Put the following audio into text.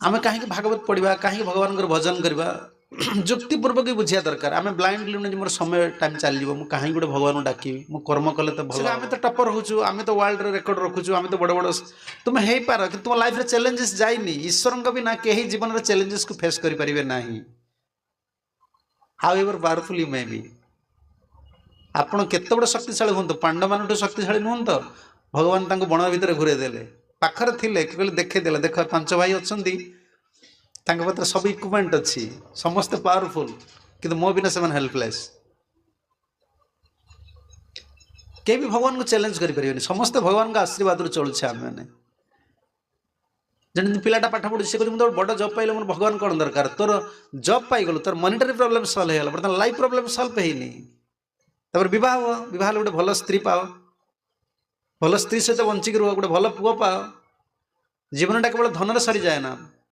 आम कहीं भागवत पढ़ा कहीं भगवान भजन करवा जुक्तिपूर्वक ही बुझा दरकार आम ब्लाइंडली मोर समय टाइम चलो मुझे कहीं गोटे भगवान डाकि मु कर्म कले तो भल आम तो टपर हो आम तो वर्ल्ड रेकर्ड रखुचु आम तो बड़ बड़ तुम हो पार कि तुम लाइफ चैलेंजेस जाइनी ईश्वर भी ना कहीं जीवन में चैलेंजेस को फेस करें ना how ever powerful you may be आपण केते बड़ शक्तिशाली हूँ पांडव मान शक्तिशाली नुहत तो भगवान बण भितर घूरे देले पाखर थिले कहले देखदेले देख 5 भाई अच्छा पात्र सब इक्विपमेंट अच्छी समस्ते पावरफुल किंतु मो बिना से हेल्पलेस के भी भगवान को चैलेंज करें समस्ते भगवान का आशीर्वाद चलुचे आम मैंने जन पिलाटा पाठ पढ़ी सी कहूँ बड़ जब पाइले मोर भगवान कौन दरकार तोर जब पाइगलु तोर मनिटरी प्रोब्लेम सल्व हो बर्तमान लाइफ प्रोब्लेम सल्व होनी बह बह गोटे भल स्त्री पाओ भल स्त्री सहित बंचिक रुह गोटे भल पुओ पाओ जीवन टा केवल धन सरी जाए ना